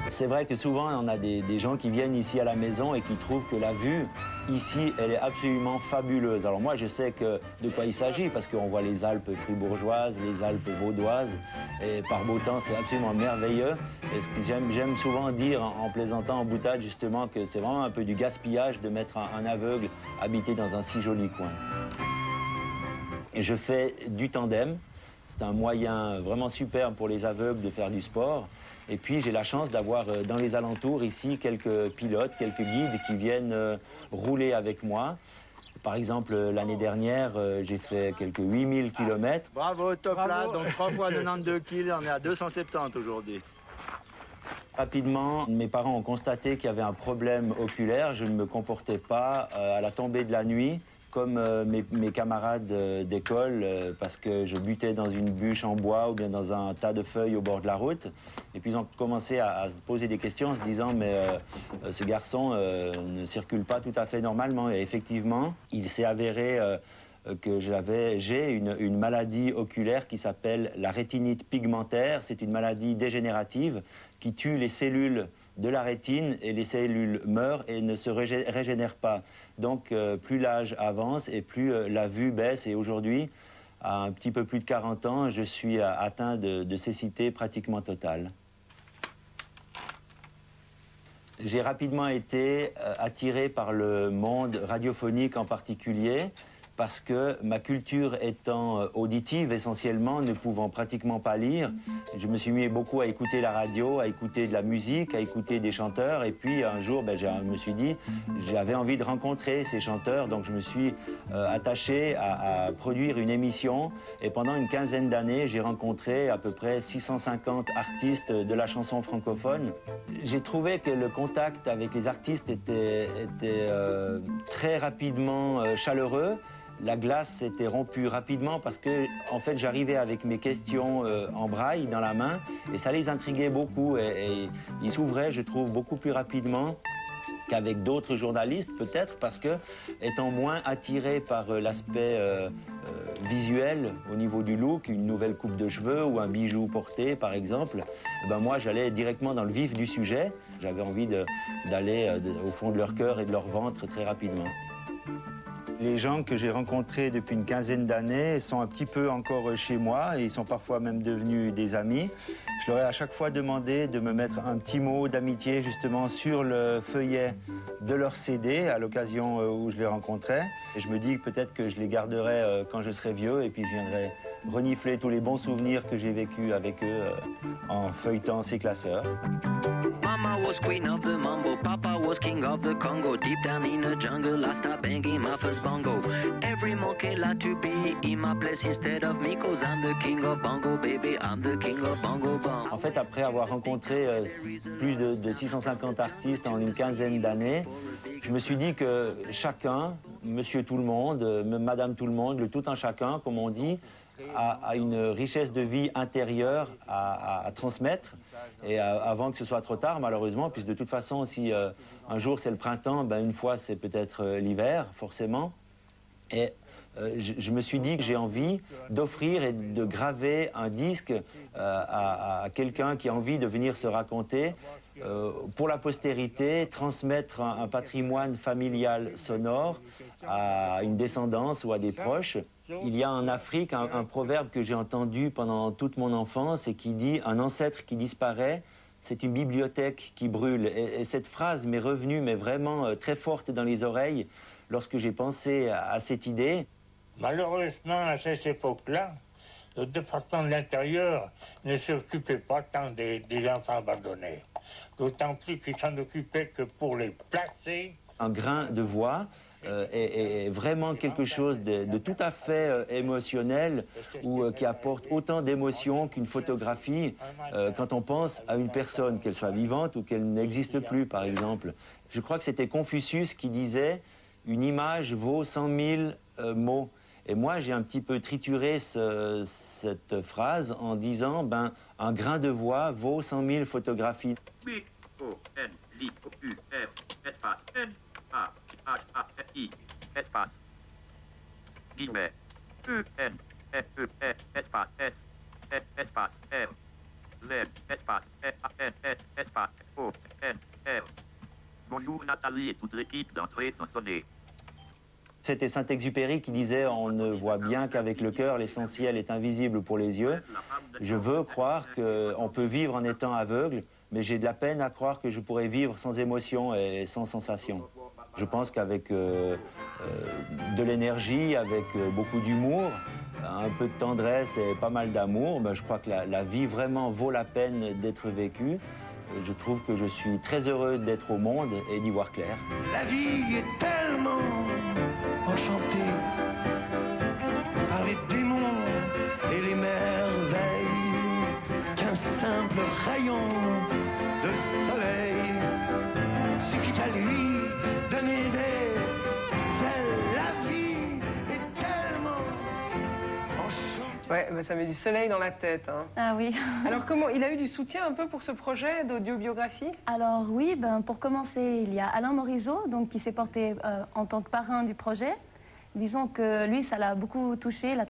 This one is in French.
C'est vrai que souvent, on a des gens qui viennent ici à la maison et qui trouvent que la vue, ici, elle est absolument fabuleuse. Alors moi, je sais de quoi il s'agit, parce qu'on voit les Alpes fribourgeoises, les Alpes vaudoises, et par beau temps, c'est absolument merveilleux. Et ce que j'aime souvent dire, en plaisantant, en boutade, justement, que c'est vraiment un peu du gaspillage de mettre un aveugle habiter dans un si joli coin. Et je fais du tandem. C'est un moyen vraiment super pour les aveugles de faire du sport. Et puis j'ai la chance d'avoir dans les alentours ici quelques pilotes, quelques guides qui viennent rouler avec moi. Par exemple, l'année dernière, j'ai fait quelques 8000 km. Bravo, top là, donc 3 fois 92 kg, on est à 270 aujourd'hui. Rapidement, mes parents ont constaté qu'il y avait un problème oculaire. Je ne me comportais pas à la tombée de la nuit comme mes camarades d'école, parce que je butais dans une bûche en bois ou bien dans un tas de feuilles au bord de la route. Et puis ils ont commencé à se poser des questions en se disant mais ce garçon ne circule pas tout à fait normalement. Et effectivement, il s'est avéré que j'ai une maladie oculaire qui s'appelle la rétinite pigmentaire. C'est une maladie dégénérative qui tue les cellules de la rétine et les cellules meurent et ne se régénèrent pas. Donc plus l'âge avance et plus la vue baisse. Et aujourd'hui, à un petit peu plus de 40 ans, je suis atteint de cécité pratiquement totale. J'ai rapidement été attiré par le monde radiophonique en particulier, parce que ma culture étant auditive essentiellement, ne pouvant pratiquement pas lire, je me suis mis beaucoup à écouter la radio, à écouter de la musique, à écouter des chanteurs. Et puis un jour, je me suis dit, j'avais envie de rencontrer ces chanteurs, donc je me suis attaché à produire une émission. Et pendant une quinzaine d'années, j'ai rencontré à peu près 650 artistes de la chanson francophone. J'ai trouvé que le contact avec les artistes était très rapidement chaleureux. La glace s'était rompue rapidement parce que, en fait, j'arrivais avec mes questions en braille dans la main et ça les intriguait beaucoup et ils s'ouvraient, je trouve, beaucoup plus rapidement qu'avec d'autres journalistes, peut-être parce que, étant moins attirés par l'aspect visuel au niveau du look, une nouvelle coupe de cheveux ou un bijou porté, par exemple, moi, j'allais directement dans le vif du sujet. J'avais envie d'aller au fond de leur cœur et de leur ventre très rapidement. Les gens que j'ai rencontrés depuis une quinzaine d'années sont un petit peu encore chez moi et ils sont parfois même devenus des amis. Je leur ai à chaque fois demandé de me mettre un petit mot d'amitié justement sur le feuillet de leur CD à l'occasion où je les rencontrais. Et je me dis peut-être que je les garderai quand je serai vieux et puis je viendrai renifler tous les bons souvenirs que j'ai vécus avec eux en feuilletant ces classeurs. Mama was queen of the mambo, Papa was king of the Congo. Deep down in the jungle, I start banging my first bongo. Every monkey like to be in my place instead of me, 'cause I'm the king of bongo, baby, I'm the king of bongo bong. En fait, après avoir rencontré plus de 650 artistes en une quinzaine d'années, je me suis dit que chacun, monsieur tout le monde, madame tout le monde, le tout un chacun, comme on dit, a une richesse de vie intérieure à transmettre et avant que ce soit trop tard malheureusement, puisque de toute façon si un jour c'est le printemps, une fois c'est peut-être l'hiver forcément. Et je me suis dit que j'ai envie d'offrir et de graver un disque à quelqu'un qui a envie de venir se raconter pour la postérité, transmettre un patrimoine familial sonore à une descendance ou à des proches. Il y a en Afrique un proverbe que j'ai entendu pendant toute mon enfance et qui dit « Un ancêtre qui disparaît, c'est une bibliothèque qui brûle ». Et cette phrase m'est revenue, mais vraiment très forte dans les oreilles lorsque j'ai pensé à cette idée. Malheureusement, à cette époque-là, le département de l'Intérieur ne s'occupait pas tant des enfants abandonnés. D'autant plus qu'il s'en occupait que pour les placer. Un grain de voix est vraiment quelque chose de tout à fait émotionnel ou qui apporte autant d'émotions qu'une photographie quand on pense à une personne, qu'elle soit vivante ou qu'elle n'existe plus, par exemple. Je crois que c'était Confucius qui disait « Une image vaut 100 000 mots ». Et moi, j'ai un petit peu trituré cette phrase en disant un grain de voix vaut 100 000 photographies. B-O-N-L-I-O-U-R, espace N-A-H-A-R-I, espace guillemets, E-N-F-E-S, espace S, S, espace R, Z, espace R-A-N-S, espace O-N-R. Bonjour Nathalie et toute l'équipe d'entrée sans sonner. C'était Saint-Exupéry qui disait « On ne voit bien qu'avec le cœur, l'essentiel est invisible pour les yeux ». Je veux croire qu'on peut vivre en étant aveugle, mais j'ai de la peine à croire que je pourrais vivre sans émotion et sans sensation. Je pense qu'avec de l'énergie, avec beaucoup d'humour, un peu de tendresse et pas mal d'amour, ben je crois que la vie vraiment vaut la peine d'être vécue. Je trouve que je suis très heureux d'être au monde et d'y voir clair. La vie est tellement enchantée par les démons et les merveilles qu'un simple rayon de soleil suffit à lui donner des ailes. La vie est tellement enchantée. Ouais, bah ça met du soleil dans la tête. Hein. Ah oui. Alors comment, il a eu du soutien un peu pour ce projet d'audiobiographie? Alors oui, pour commencer, il y a Alain Morisot, donc, qui s'est porté en tant que parrain du projet. Disons que lui, ça l'a beaucoup touché.